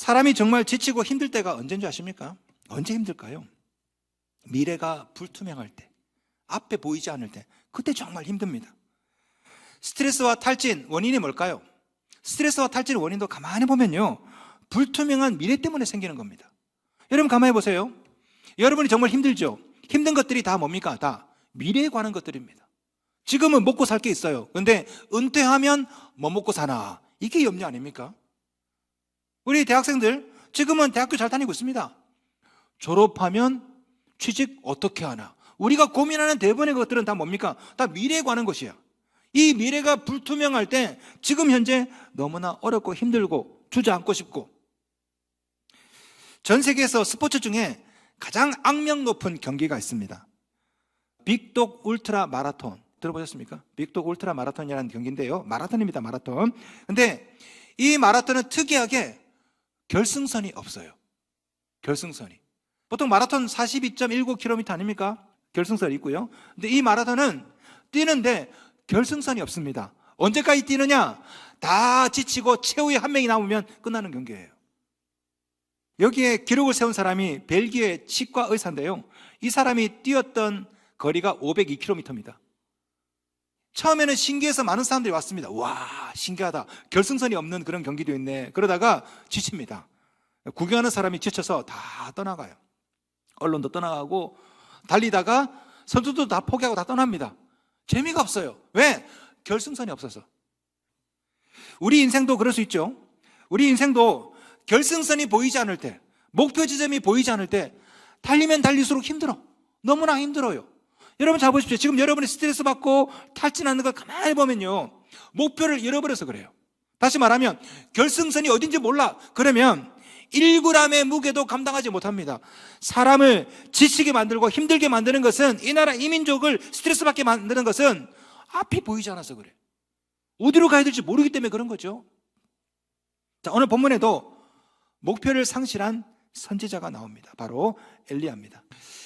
사람이 정말 지치고 힘들 때가 언제인 줄 아십니까? 언제 힘들까요? 미래가 불투명할 때, 앞에 보이지 않을 때, 그때 정말 힘듭니다. 스트레스와 탈진 원인이 뭘까요? 스트레스와 탈진 원인도 가만히 보면요, 불투명한 미래 때문에 생기는 겁니다. 여러분 가만히 보세요. 여러분이 정말 힘들죠? 힘든 것들이 다 뭡니까? 다 미래에 관한 것들입니다. 지금은 먹고 살 게 있어요. 그런데 은퇴하면 뭐 먹고 사나? 이게 염려 아닙니까? 우리 대학생들 지금은 대학교 잘 다니고 있습니다. 졸업하면 취직 어떻게 하나? 우리가 고민하는 대부분의 것들은 다 뭡니까? 다 미래에 관한 것이야. 이 미래가 불투명할 때 지금 현재 너무나 어렵고 힘들고 주저앉고 싶고, 전 세계에서 스포츠 중에 가장 악명 높은 경기가 있습니다. 빅독 울트라 마라톤 들어보셨습니까? 빅독 울트라 마라톤이라는 경기인데요, 마라톤입니다. 마라톤. 근데 이 마라톤은 특이하게 결승선이 없어요. 결승선이. 보통 마라톤 42.19km 아닙니까? 결승선이 있고요. 근데 이 마라톤은 뛰는데 결승선이 없습니다. 언제까지 뛰느냐? 다 지치고 최후의 한 명이 남으면 끝나는 경기예요. 여기에 기록을 세운 사람이 벨기에 치과 의사인데요, 이 사람이 뛰었던 거리가 502km입니다. 처음에는 신기해서 많은 사람들이 왔습니다. 와, 신기하다. 결승선이 없는 그런 경기도 있네. 그러다가 지칩니다. 구경하는 사람이 지쳐서 다 떠나가요. 언론도 떠나가고, 달리다가 선수도 다 포기하고 다 떠납니다. 재미가 없어요. 왜? 결승선이 없어서. 우리 인생도 그럴 수 있죠. 우리 인생도 결승선이 보이지 않을 때, 목표 지점이 보이지 않을 때 달리면 달릴수록 힘들어. 너무나 힘들어요. 여러분 잘 보십시오. 지금 여러분이 스트레스 받고 탈진하는 걸 가만히 보면요, 목표를 잃어버려서 그래요. 다시 말하면 결승선이 어딘지 몰라. 그러면 1g의 무게도 감당하지 못합니다. 사람을 지치게 만들고 힘들게 만드는 것은, 이 나라 이민족을 스트레스 받게 만드는 것은 앞이 보이지 않아서 그래. 어디로 가야 될지 모르기 때문에 그런 거죠. 자, 오늘 본문에도 목표를 상실한 선지자가 나옵니다. 바로 엘리야입니다.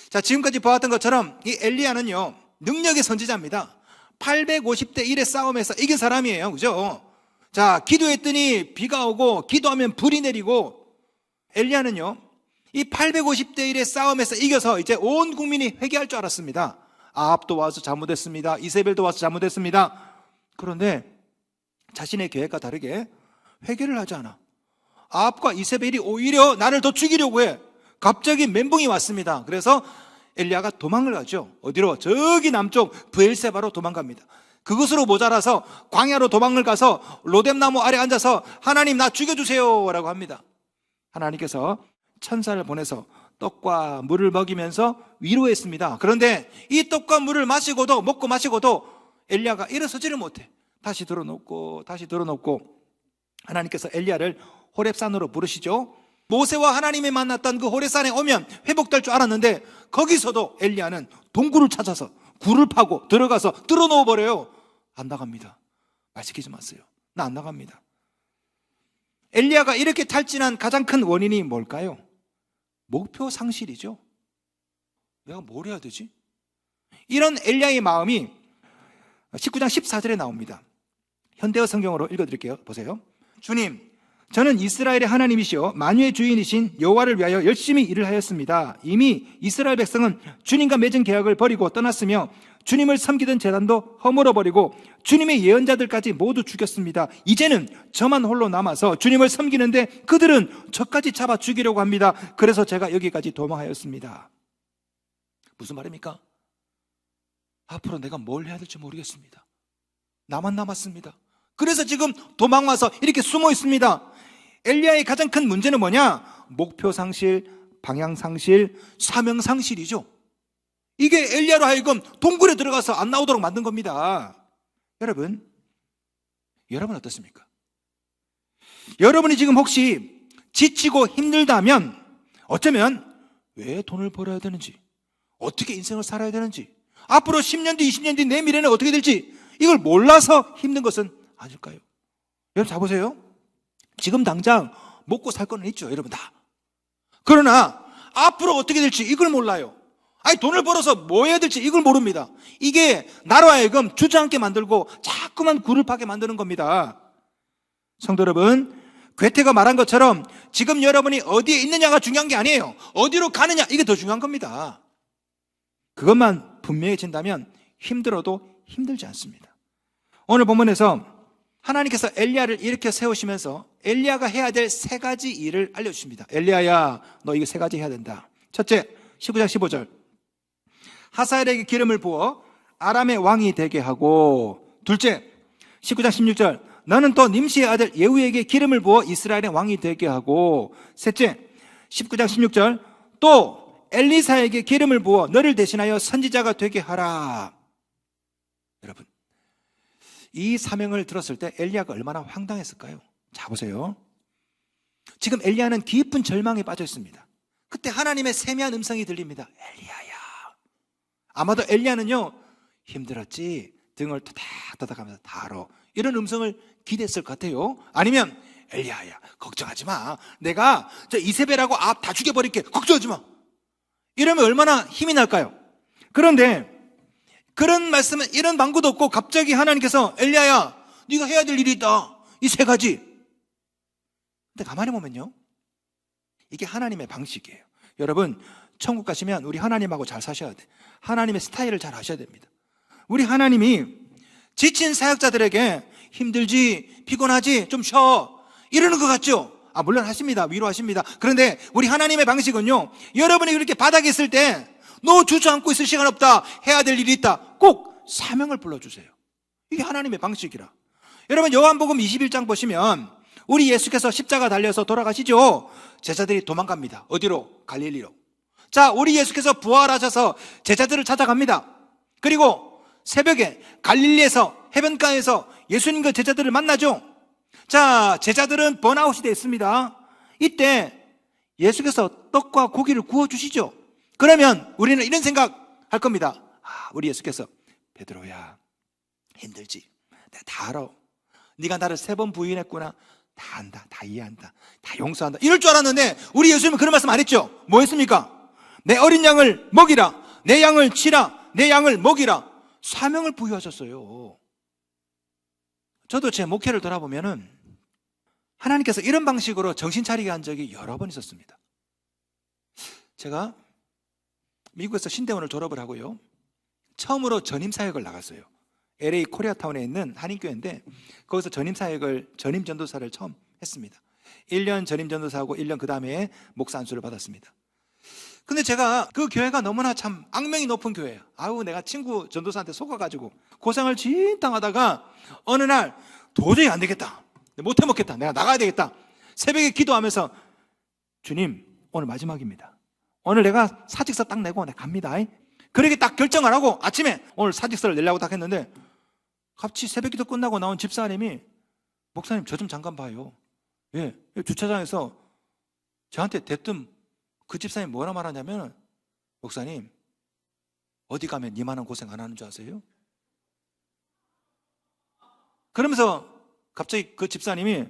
자, 지금까지 보았던 것처럼 이 엘리야는요, 능력의 선지자입니다. 850대 1의 싸움에서 이긴 사람이에요. 그죠? 자, 기도했더니 비가 오고, 기도하면 불이 내리고, 엘리야는요, 이 850대 1의 싸움에서 이겨서 이제 온 국민이 회개할 줄 알았습니다. 아합도 와서 잘못했습니다. 이세벨도 와서 잘못했습니다. 그런데 자신의 계획과 다르게 회개를 하지 않아. 아합과 이세벨이 오히려 나를 더 죽이려고 해. 갑자기 멘붕이 왔습니다. 그래서 엘리야가 도망을 가죠. 어디로? 저기 남쪽 브엘세바로 도망갑니다. 그것으로 모자라서 광야로 도망을 가서 로뎀나무 아래 앉아서 하나님 나 죽여주세요 라고 합니다. 하나님께서 천사를 보내서 떡과 물을 먹이면서 위로했습니다. 그런데 이 떡과 물을 마시고도, 먹고 마시고도 엘리야가 일어서지를 못해. 다시 들어놓고 다시 들어놓고, 하나님께서 엘리야를 호렙산으로 부르시죠. 모세와 하나님이 만났던 그 호렙산에 오면 회복될 줄 알았는데, 거기서도 엘리야는 동굴을 찾아서 굴을 파고 들어가서 뚫어놓아 버려요. 안 나갑니다. 말 시키지 마세요. 나 안 나갑니다. 엘리야가 이렇게 탈진한 가장 큰 원인이 뭘까요? 목표 상실이죠. 내가 뭘 해야 되지? 이런 엘리야의 마음이 19장 14절에 나옵니다. 현대어 성경으로 읽어드릴게요. 보세요. 주님, 저는 이스라엘의 하나님이시여 만유의 주인이신 여호와를 위하여 열심히 일을 하였습니다. 이미 이스라엘 백성은 주님과 맺은 계약을 버리고 떠났으며 주님을 섬기던 제단도 허물어버리고 주님의 예언자들까지 모두 죽였습니다. 이제는 저만 홀로 남아서 주님을 섬기는데 그들은 저까지 잡아 죽이려고 합니다. 그래서 제가 여기까지 도망하였습니다. 무슨 말입니까? 앞으로 내가 뭘 해야 될지 모르겠습니다. 나만 남았습니다. 그래서 지금 도망와서 이렇게 숨어 있습니다. 엘리야의 가장 큰 문제는 뭐냐? 목표 상실, 방향 상실, 사명 상실이죠. 이게 엘리야로 하여금 동굴에 들어가서 안 나오도록 만든 겁니다. 여러분 어떻습니까? 여러분이 지금 혹시 지치고 힘들다면 어쩌면 왜 돈을 벌어야 되는지, 어떻게 인생을 살아야 되는지, 앞으로 10년 뒤, 20년 뒤 내 미래는 어떻게 될지 이걸 몰라서 힘든 것은 아닐까요? 여러분 잘 보세요. 지금 당장 먹고 살 거는 있죠, 여러분 다. 그러나 앞으로 어떻게 될지 이걸 몰라요. 아니, 돈을 벌어서 뭐 해야 될지 이걸 모릅니다. 이게 나로 하여금 주저앉게 만들고 자꾸만 굴을 파게 만드는 겁니다. 성도 여러분, 괴테가 말한 것처럼 지금 여러분이 어디에 있느냐가 중요한 게 아니에요. 어디로 가느냐, 이게 더 중요한 겁니다. 그것만 분명해진다면 힘들어도 힘들지 않습니다. 오늘 본문에서 하나님께서 엘리야를 일으켜 세우시면서 엘리야가 해야 될 세 가지 일을 알려주십니다. 엘리야야, 너 이거 세 가지 해야 된다. 첫째, 19장 15절. 하사엘에게 기름을 부어 아람의 왕이 되게 하고, 둘째, 19장 16절. 너는 또 님시의 아들 예후에게 기름을 부어 이스라엘의 왕이 되게 하고, 셋째, 19장 16절. 또 엘리사에게 기름을 부어 너를 대신하여 선지자가 되게 하라. 여러분, 이 사명을 들었을 때 엘리야가 얼마나 황당했을까요? 자, 보세요. 지금 엘리야는 깊은 절망에 빠져 있습니다. 그때 하나님의 세미한 음성이 들립니다. 엘리야야. 아마도 엘리야는요, 힘들었지? 등을 토닥토닥하면서 다 알아. 이런 음성을 기대했을 것 같아요. 아니면 엘리야야, 걱정하지 마. 내가 저 이세벨하고 앞 다 죽여버릴게. 걱정하지 마. 이러면 얼마나 힘이 날까요? 그런데 그런 말씀은, 이런 망구도 없고 갑자기 하나님께서 엘리야야, 네가 해야 될 일이 있다. 이 세 가지. 근데 가만히 보면요, 이게 하나님의 방식이에요. 여러분, 천국 가시면 우리 하나님하고 잘 사셔야 돼. 하나님의 스타일을 잘 아셔야 됩니다. 우리 하나님이 지친 사역자들에게 힘들지, 피곤하지, 좀 쉬어, 이러는 것 같죠? 물론 하십니다. 위로하십니다. 그런데 우리 하나님의 방식은요, 여러분이 그렇게 바닥에 있을 때 너 주저앉고 있을 시간 없다, 해야 될 일이 있다, 꼭 사명을 불러주세요. 이게 하나님의 방식이라. 여러분, 요한복음 21장 보시면 우리 예수께서 십자가 달려서 돌아가시죠. 제자들이 도망갑니다. 어디로? 갈릴리로. 자, 우리 예수께서 부활하셔서 제자들을 찾아갑니다. 그리고 새벽에 갈릴리에서, 해변가에서 예수님과 제자들을 만나죠. 자, 제자들은 번아웃이 되어 있습니다. 이때 예수께서 떡과 고기를 구워주시죠. 그러면 우리는 이런 생각 할 겁니다. 우리 예수께서 베드로야, 힘들지? 내가 다 알아. 네가 나를 3번 부인했구나. 다 안다, 다 이해한다, 다 용서한다, 이럴 줄 알았는데 우리 예수님은 그런 말씀 안 했죠. 뭐 했습니까? 내 어린 양을 먹이라, 내 양을 치라, 내 양을 먹이라. 사명을 부여하셨어요. 저도 제 목회를 돌아보면은 하나님께서 이런 방식으로 정신 차리게 한 적이 여러 번 있었습니다. 제가 미국에서 신대원을 졸업을 하고요, 처음으로 전임사역을 나갔어요. LA 코리아타운에 있는 한인교회인데 거기서 전임 전도사를 처음 했습니다. 1년 전임 전도사하고 1년 그 다음에 목사 안수를 받았습니다. 근데 제가 그 교회가 너무나 참 악명이 높은 교회예요. 내가 친구 전도사한테 속아가지고 고생을 진탕 하다가 어느 날 도저히 안 되겠다, 못해 먹겠다, 내가 나가야 되겠다, 새벽에 기도하면서 주님, 오늘 마지막입니다. 오늘 내가 사직서 딱 내고 내가 갑니다. 그렇게 딱 결정을 하고 아침에 오늘 사직서를 내려고 딱 했는데 갑자기 새벽 기도 끝나고 나온 집사님이 목사님, 저 좀 잠깐 봐요. 예, 주차장에서 저한테 대뜸 그 집사님이 뭐라 말하냐면, 목사님, 어디 가면 이만한 고생 안 하는 줄 아세요? 그러면서 갑자기 그 집사님이,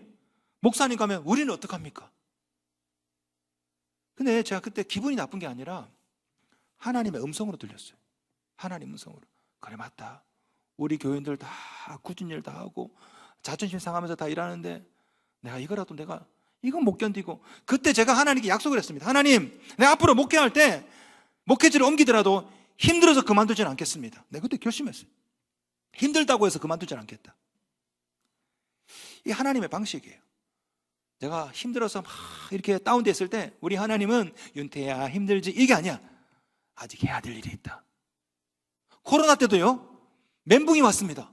목사님 가면 우리는 어떡합니까? 근데 제가 그때 기분이 나쁜 게 아니라 하나님의 음성으로 들렸어요. 하나님 음성으로. 그래, 맞다. 우리 교인들 다 굳은 일 다 하고 자존심 상하면서 다 일하는데 내가 이건 못 견디고, 그때 제가 하나님께 약속을 했습니다. 하나님, 내가 앞으로 목회할 때 목회지를 옮기더라도 힘들어서 그만두지는 않겠습니다. 내가 그때 결심했어요. 힘들다고 해서 그만두지는 않겠다. 이 하나님의 방식이에요. 내가 힘들어서 막 이렇게 다운됐을 때 우리 하나님은 윤태야 힘들지, 이게 아니야. 아직 해야 될 일이 있다. 코로나 때도요, 멘붕이 왔습니다.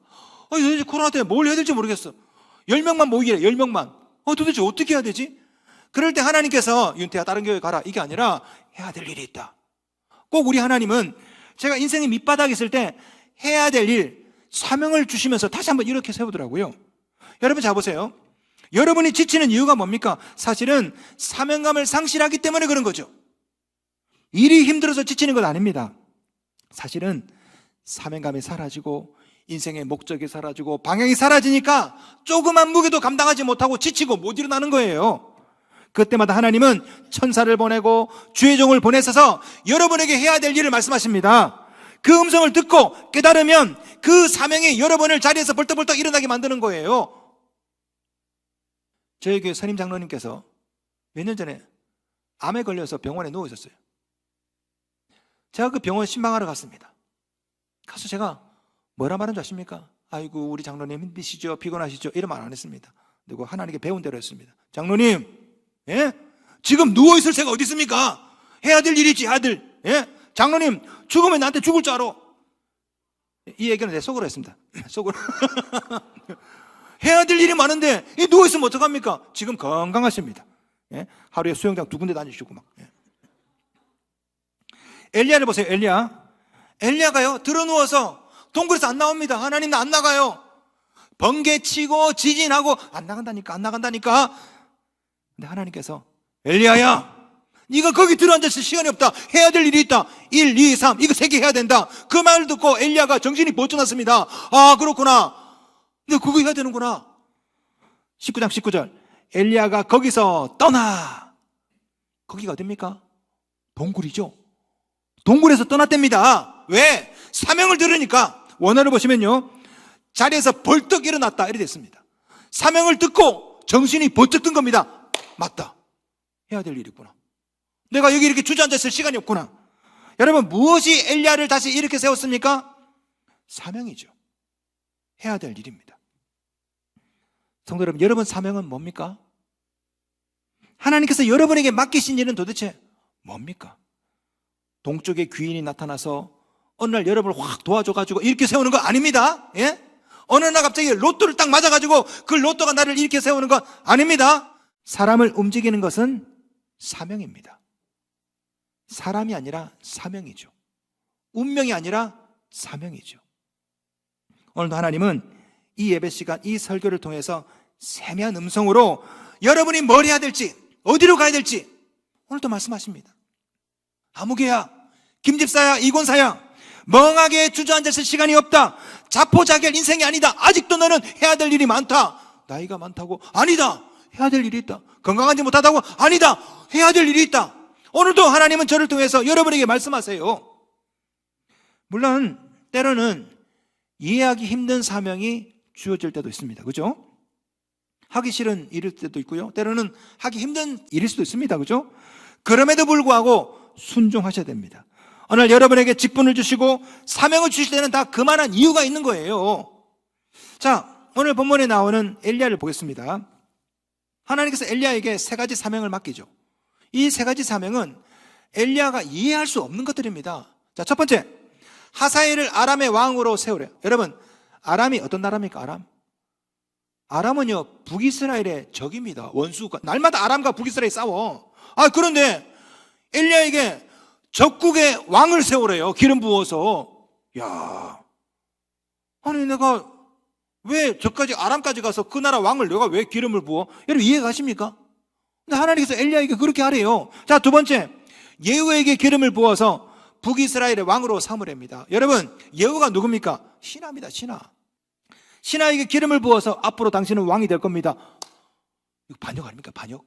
도대체 코로나 때문에 뭘 해야 될지 모르겠어. 10명만 모이래, 10명만. 도대체 어떻게 해야 되지? 그럴 때 하나님께서 윤태야 다른 교회 가라, 이게 아니라 해야 될 일이 있다. 꼭 우리 하나님은 제가 인생의 밑바닥에 있을 때 해야 될 일, 사명을 주시면서 다시 한번 이렇게 세우더라고요. 여러분, 자 보세요. 여러분이 지치는 이유가 뭡니까? 사실은 사명감을 상실하기 때문에 그런 거죠. 일이 힘들어서 지치는 건 아닙니다. 사실은 사명감이 사라지고 인생의 목적이 사라지고 방향이 사라지니까 조그만 무게도 감당하지 못하고 지치고 못 일어나는 거예요. 그때마다 하나님은 천사를 보내고 주의 종을 보내셔서 여러분에게 해야 될 일을 말씀하십니다. 그 음성을 듣고 깨달으면 그 사명이 여러분을 자리에서 벌떡벌떡 일어나게 만드는 거예요. 저희 교회 선임 장로님께서 몇 년 전에 암에 걸려서 병원에 누워 있었어요. 제가 그 병원 신방하러 갔습니다. 가서 제가 뭐라 말한 줄 아십니까? 아이고 우리 장로님 힘드시죠? 피곤하시죠? 이런 말 안 했습니다. 그리고 하나님께 배운 대로 했습니다. 장로님, 예? 지금 누워있을 새가 어디 있습니까? 해야 될 일이지, 아들. 예? 장로님, 죽으면 나한테 죽을 줄 알아. 이 얘기는 내 속으로 했습니다. 속으로. 해야 될 일이 많은데, 누워있으면 어떡합니까? 지금 건강하십니다. 예? 하루에 수영장 2군데 다니시고 막. 예. 엘리야를 보세요, 엘리야. 엘리야가요, 들어누워서 동굴에서 안 나옵니다. 하나님 안 나가요. 번개치고 지진하고 안 나간다니까. 근데 하나님께서 엘리야야, 네가 거기 들어앉았을 시간이 없다. 해야 될 일이 있다. 1, 2, 3 이거 3개 해야 된다. 그 말을 듣고 엘리야가 정신이 번쩍 났습니다. 아 그렇구나. 근데 그거 해야 되는구나. 19장 19절 엘리야가 거기서 떠나. 거기가 어딥니까? 동굴이죠. 동굴에서 떠났답니다. 왜? 사명을 들으니까. 원어를 보시면요, 자리에서 벌떡 일어났다 이렇게 됐습니다. 사명을 듣고 정신이 번쩍 든 겁니다. 맞다, 해야 될 일이 있구나. 내가 여기 이렇게 주저앉았을 시간이 없구나. 여러분, 무엇이 엘리야를 다시 이렇게 세웠습니까? 사명이죠. 해야 될 일입니다. 성도 여러분, 여러분 사명은 뭡니까? 하나님께서 여러분에게 맡기신 일은 도대체 뭡니까? 동쪽에 귀인이 나타나서 어느 날 여러분을 확 도와줘가지고 이렇게 세우는 거 아닙니다. 예? 어느 날 갑자기 로또를 딱 맞아가지고 그 로또가 나를 이렇게 세우는 거 아닙니다. 사람을 움직이는 것은 사명입니다. 사람이 아니라 사명이죠. 운명이 아니라 사명이죠. 오늘도 하나님은 이 예배 시간, 이 설교를 통해서 세미한 음성으로 여러분이 뭘 해야 될지, 어디로 가야 될지 오늘도 말씀하십니다. 아무개야, 김집사야, 이권사야, 멍하게 주저앉았을 시간이 없다. 자포자기할 인생이 아니다. 아직도 너는 해야 될 일이 많다. 나이가 많다고? 아니다, 해야 될 일이 있다. 건강하지 못하다고? 아니다, 해야 될 일이 있다. 오늘도 하나님은 저를 통해서 여러분에게 말씀하세요. 물론 때로는 이해하기 힘든 사명이 주어질 때도 있습니다. 그죠? 하기 싫은 일일 때도 있고요, 때로는 하기 힘든 일일 수도 있습니다. 그죠? 그럼에도 불구하고 순종하셔야 됩니다. 오늘 여러분에게 직분을 주시고 사명을 주실 때는 다 그만한 이유가 있는 거예요. 자, 오늘 본문에 나오는 엘리야를 보겠습니다. 하나님께서 엘리야에게 3가지 사명을 맡기죠. 이 3가지 사명은 엘리야가 이해할 수 없는 것들입니다. 자, 첫 번째, 하사엘을 아람의 왕으로 세우래요. 여러분, 아람이 어떤 나라입니까? 아람은요, 북이스라엘의 적입니다. 원수가. 날마다 아람과 북이스라엘이 싸워. 그런데 엘리야에게 적국의 왕을 세우래요. 기름 부어서. 야, 아니 내가 왜 저까지 아람까지 가서 그 나라 왕을 내가 왜 기름을 부어? 여러분 이해 가십니까? 근데 하나님께서 엘리야에게 그렇게 하래요. 자, 두 번째, 예후에게 기름을 부어서 북이스라엘의 왕으로 삼으랍니다. 여러분, 예후가 누굽니까? 신하입니다. 신하에게 기름을 부어서 앞으로 당신은 왕이 될 겁니다. 이거 반역 아닙니까? 반역?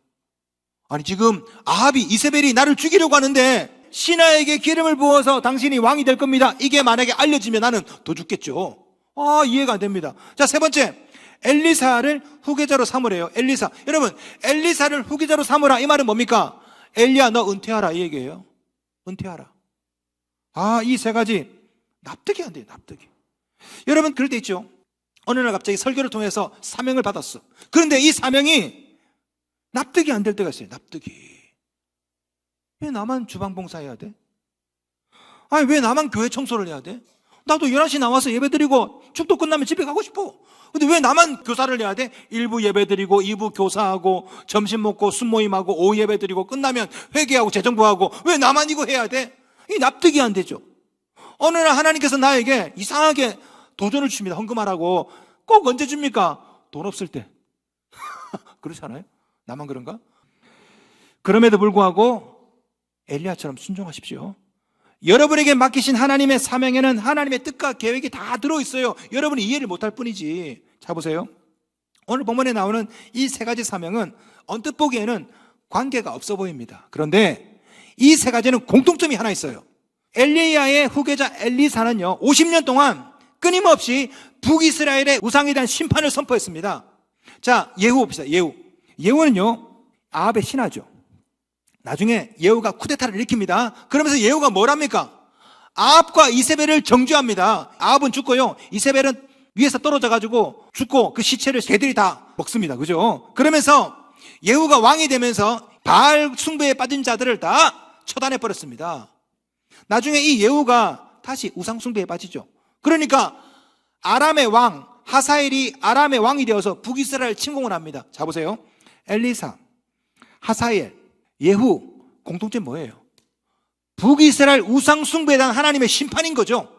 아니 지금 아합이, 이세벨이 나를 죽이려고 하는데 신하에게 기름을 부어서 당신이 왕이 될 겁니다. 이게 만약에 알려지면 나는 더 죽겠죠. 이해가 안 됩니다. 자, 세 번째, 엘리사를 후계자로 삼으래요. 엘리사. 여러분, 엘리사를 후계자로 삼으라, 이 말은 뭡니까? 엘리야, 너 은퇴하라, 이 얘기예요. 은퇴하라. 이 3가지 납득이 안 돼요. 납득이. 여러분, 그럴 때 있죠. 어느 날 갑자기 설교를 통해서 사명을 받았어. 그런데 이 사명이 납득이 안 될 때가 있어요. 납득이. 왜 나만 주방봉사해야 돼? 왜 나만 교회 청소를 해야 돼? 나도 11시 나와서 예배드리고 축도 끝나면 집에 가고 싶어. 근데 왜 나만 교사를 해야 돼? 1부 예배드리고 2부 교사하고 점심 먹고 순모임하고 오후 예배드리고 끝나면 회개하고 재정부하고 왜 나만 이거 해야 돼? 이 납득이 안 되죠. 어느 날 하나님께서 나에게 이상하게 도전을 주십니다. 헌금하라고. 꼭 언제 줍니까? 돈 없을 때. 그렇지 않아요? 나만 그런가? 그럼에도 불구하고 엘리야처럼 순종하십시오. 여러분에게 맡기신 하나님의 사명에는 하나님의 뜻과 계획이 다 들어있어요. 여러분이 이해를 못할 뿐이지. 자, 보세요. 오늘 본문에 나오는 이 3가지 사명은 언뜻 보기에는 관계가 없어 보입니다. 그런데 이 3가지는 공통점이 하나 있어요. 엘리야의 후계자 엘리사는요, 50년 동안 끊임없이 북이스라엘의 우상에 대한 심판을 선포했습니다. 자, 예후 봅시다. 예후는요, 아합의 신하죠. 나중에 예후가 쿠데타를 일으킵니다. 그러면서 예후가 뭘 합니까? 아합과 이세벨을 정죄합니다. 아합은 죽고요, 이세벨은 위에서 떨어져가지고 죽고 그 시체를 개들이 다 먹습니다. 그죠? 그러면서 예후가 왕이 되면서 바알 숭배에 빠진 자들을 다 처단해 버렸습니다. 나중에 이 예후가 다시 우상 숭배에 빠지죠. 그러니까 아람의 왕 하사엘이 아람의 왕이 되어서 북이스라엘 침공을 합니다. 자 보세요. 엘리사, 하사엘, 예후 공통점 뭐예요? 북이스라엘 우상 숭배에 대한 하나님의 심판인 거죠.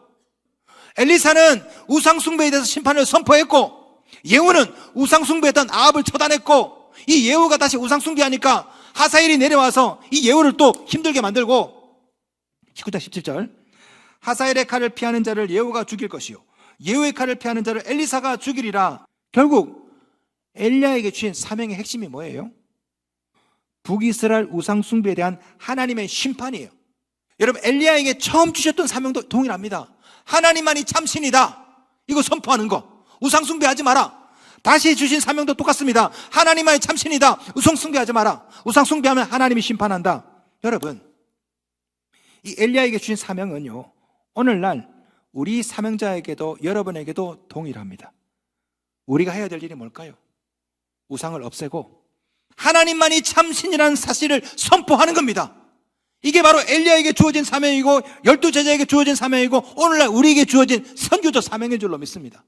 엘리사는 우상 숭배에 대해서 심판을 선포했고, 예후는 우상 숭배했던 아합을 처단했고, 이 예후가 다시 우상 숭배하니까 하사엘이 내려와서 이 예후를 또 힘들게 만들고, 19장 17절 하사엘의 칼을 피하는 자를 예후가 죽일 것이요 예후의 칼을 피하는 자를 엘리사가 죽이리라. 결국 엘리야에게 주신 사명의 핵심이 뭐예요? 북이스라엘 우상 숭배에 대한 하나님의 심판이에요. 여러분, 엘리야에게 처음 주셨던 사명도 동일합니다. 하나님만이 참신이다, 이거 선포하는 거. 우상 숭배하지 마라. 다시 주신 사명도 똑같습니다. 하나님만이 참신이다, 우상 숭배하지 마라. 우상 숭배하면 하나님이 심판한다. 여러분, 이 엘리야에게 주신 사명은요, 오늘날 우리 사명자에게도 여러분에게도 동일합니다. 우리가 해야 될 일이 뭘까요? 우상을 없애고 하나님만이 참신이라는 사실을 선포하는 겁니다. 이게 바로 엘리야에게 주어진 사명이고 12제자에게 주어진 사명이고 오늘날 우리에게 주어진 선교적 사명인 줄로 믿습니다.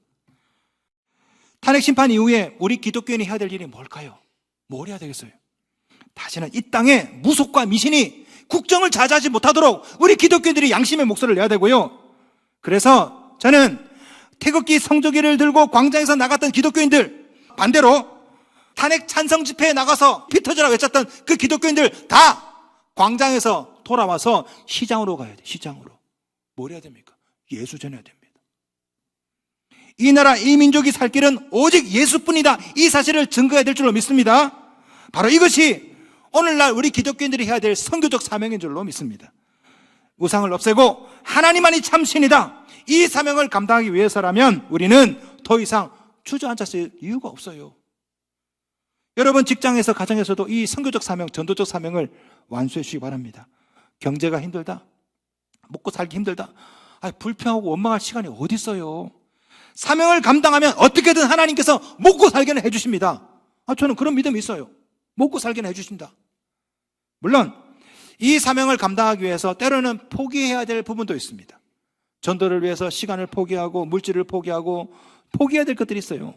탄핵 심판 이후에 우리 기독교인이 해야 될 일이 뭘까요? 뭘 해야 되겠어요? 다시는 이 땅에 무속과 미신이 국정을 차지하지 못하도록 우리 기독교인들이 양심의 목소리를 내야 되고요. 그래서 저는 태극기 성조기를 들고 광장에서 나갔던 기독교인들, 반대로 탄핵 찬성 집회에 나가서 피 터져라 외쳤던 그 기독교인들 다 광장에서 돌아와서 시장으로 가야 돼. 시장으로. 뭘 해야 됩니까? 예수 전해야 됩니다. 이 나라 이 민족이 살 길은 오직 예수뿐이다, 이 사실을 증거해야 될 줄로 믿습니다. 바로 이것이 오늘날 우리 기독교인들이 해야 될 선교적 사명인 줄로 믿습니다. 우상을 없애고 하나님만이 참신이다, 이 사명을 감당하기 위해서라면 우리는 더 이상 주저앉았을 이유가 없어요. 여러분, 직장에서 가정에서도 이 선교적 사명, 전도적 사명을 완수해 주시기 바랍니다. 경제가 힘들다, 먹고 살기 힘들다, 불평하고 원망할 시간이 어디 있어요? 사명을 감당하면 어떻게든 하나님께서 먹고 살게는 해주십니다. 저는 그런 믿음이 있어요. 먹고 살게는 해주신다. 물론 이 사명을 감당하기 위해서 때로는 포기해야 될 부분도 있습니다. 전도를 위해서 시간을 포기하고 물질을 포기하고 포기해야 될 것들이 있어요.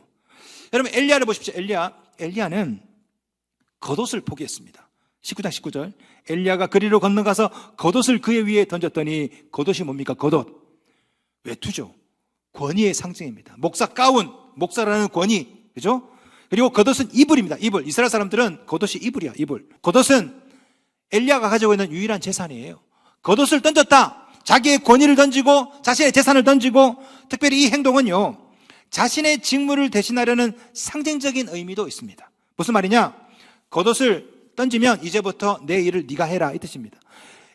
여러분, 엘리야를 보십시오. 엘리야는 겉옷을 포기했습니다. 19장 19절 엘리야가 그리로 건너가서 겉옷을 그의 위에 던졌더니, 겉옷이 뭡니까? 겉옷, 외투죠. 권위의 상징입니다. 목사 가운, 목사라는 권위, 그죠? 그리고 겉옷은 이불입니다. 이불. 이스라엘 사람들은 겉옷이 이불이야. 이불. 겉옷은 엘리야가 가지고 있는 유일한 재산이에요. 겉옷을 던졌다, 자기의 권위를 던지고 자신의 재산을 던지고, 특별히 이 행동은요, 자신의 직무를 대신하려는 상징적인 의미도 있습니다. 무슨 말이냐? 겉옷을 던지면 이제부터 내 일을 네가 해라, 이 뜻입니다.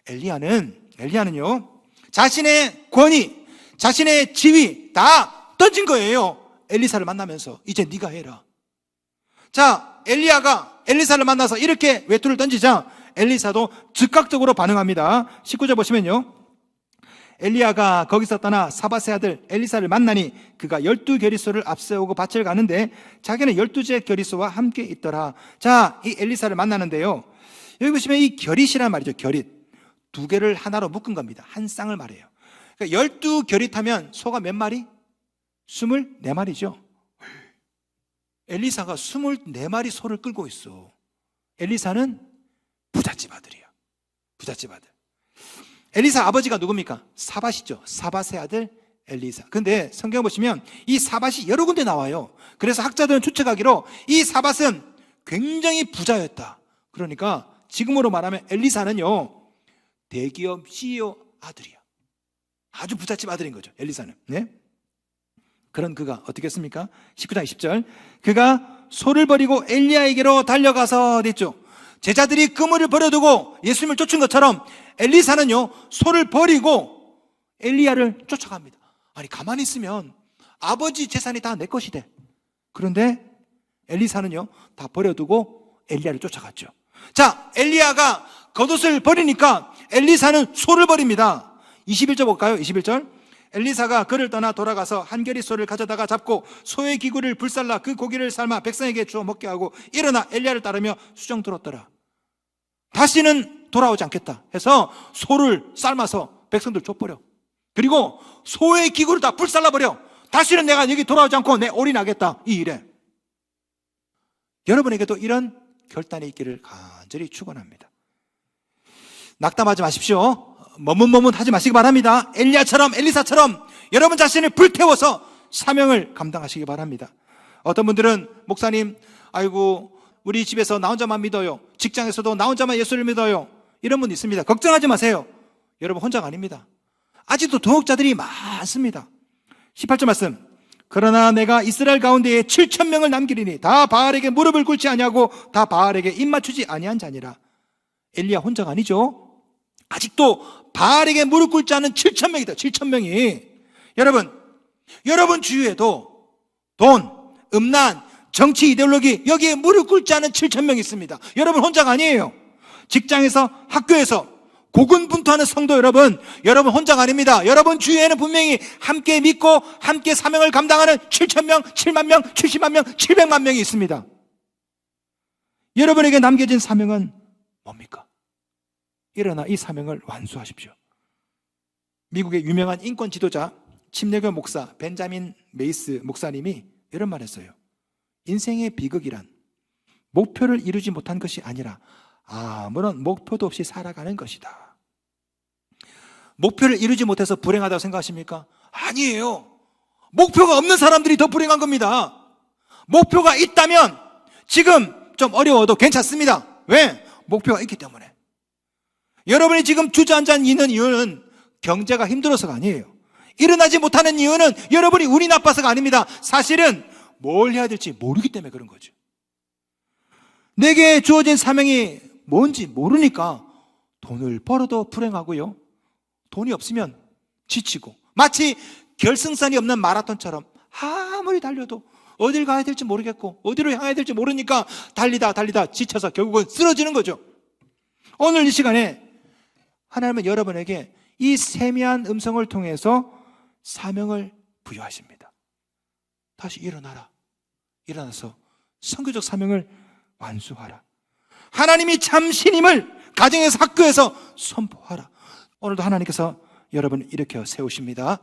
엘리야는요, 자신의 권위, 자신의 지위 다 던진 거예요. 엘리사를 만나면서 이제 네가 해라. 자, 엘리야가 엘리사를 만나서 이렇게 외투를 던지자 엘리사도 즉각적으로 반응합니다. 19절 보시면요, 엘리야가 거기서 떠나 사밧의 아들 엘리사를 만나니 그가 12겨리소를 앞세우고 밭을 가는데 자기는 12째 겨리소와 함께 있더라. 자, 이 엘리사를 만나는데요, 여기 보시면 이 겨릿이란 말이죠. 겨릿, 두 개를 하나로 묶은 겁니다. 한 쌍을 말해요. 그러니까 12겨릿 하면 소가 몇 마리? 24마리죠. 엘리사가 24마리 소를 끌고 있어. 엘리사는 부잣집 아들이야. 부잣집 아들. 엘리사 아버지가 누굽니까? 사밧이죠. 사밧의 아들 엘리사. 근데 성경 보시면 이 사밧이 여러 군데 나와요. 그래서 학자들은 추측하기로 이 사밧은 굉장히 부자였다. 그러니까 지금으로 말하면 엘리사는요, 대기업 CEO 아들이야. 아주 부잣집 아들인 거죠, 엘리사는. 네? 그런 그가 어떻게 했습니까? 19장 20절 그가 소를 버리고 엘리야에게로 달려가서 됐죠. 제자들이 그물을 버려두고 예수님을 쫓은 것처럼 엘리사는요, 소를 버리고 엘리야를 쫓아갑니다. 아니, 가만히 있으면 아버지 재산이 다 내 것이 돼. 그런데 엘리사는요, 다 버려두고 엘리야를 쫓아갔죠. 자, 엘리야가 겉옷을 버리니까 엘리사는 소를 버립니다. 21절 볼까요? 21절. 엘리사가 그를 떠나 돌아가서 한 겨리 소를 가져다가 잡고 소의 기구를 불살라 그 고기를 삶아 백성에게 주어 먹게 하고 일어나 엘리야를 따르며 수정 들었더라. 다시는 돌아오지 않겠다 해서 소를 삶아서 백성들 줘버려. 그리고 소의 기구를 다 불살라버려. 다시는 내가 여기 돌아오지 않고 내 올인하겠다, 이 일에. 여러분에게도 이런 결단이 있기를 간절히 축원합니다. 낙담하지 마십시오. 머뭇머뭇하지 마시기 바랍니다. 엘리야처럼, 엘리사처럼 여러분 자신을 불태워서 사명을 감당하시기 바랍니다. 어떤 분들은 목사님, 아이고 우리 집에서 나 혼자만 믿어요, 직장에서도 나 혼자만 예수를 믿어요, 이런 분 있습니다. 걱정하지 마세요. 여러분 혼자가 아닙니다. 아직도 동역자들이 많습니다. 18절 말씀. 그러나 내가 이스라엘 가운데에 7,000명을 남기리니 다 바알에게 무릎을 꿇지 아니하고 다 바알에게 입맞추지 아니한 자니라. 엘리야 혼자가 아니죠. 아직도 바알에게 무릎 꿇지 않은 7,000명이다. 7,000명이. 여러분 주위에도 돈, 음란, 정치 이데올로기, 여기에 무릎 꿇지 않은 7,000명이 있습니다. 여러분 혼자가 아니에요. 직장에서, 학교에서 고군분투하는 성도 여러분 혼자가 아닙니다. 여러분 주위에는 분명히 함께 믿고 함께 사명을 감당하는 7,000명, 7만 명, 70만 명, 700만 명이 있습니다. 여러분에게 남겨진 사명은 뭡니까? 일어나 이 사명을 완수하십시오. 미국의 유명한 인권 지도자 침례교 목사 벤자민 메이스 목사님이 이런 말 했어요. 인생의 비극이란 목표를 이루지 못한 것이 아니라 아무런 목표도 없이 살아가는 것이다. 목표를 이루지 못해서 불행하다고 생각하십니까? 아니에요. 목표가 없는 사람들이 더 불행한 겁니다. 목표가 있다면 지금 좀 어려워도 괜찮습니다. 왜? 목표가 있기 때문에. 여러분이 지금 주저앉아 있는 이유는 경제가 힘들어서가 아니에요. 일어나지 못하는 이유는 여러분이 운이 나빠서가 아닙니다. 사실은 뭘 해야 될지 모르기 때문에 그런 거죠. 내게 주어진 사명이 뭔지 모르니까 돈을 벌어도 불행하고요, 돈이 없으면 지치고, 마치 결승선이 없는 마라톤처럼 아무리 달려도 어딜 가야 될지 모르겠고 어디로 향해야 될지 모르니까 달리다 지쳐서 결국은 쓰러지는 거죠. 오늘 이 시간에 하나님은 여러분에게 이 세미한 음성을 통해서 사명을 부여하십니다. 다시 일어나서 선교적 사명을 완수하라. 하나님이 참 신임을 가정에서, 학교에서 선포하라. 오늘도 하나님께서 여러분을 일으켜 세우십니다.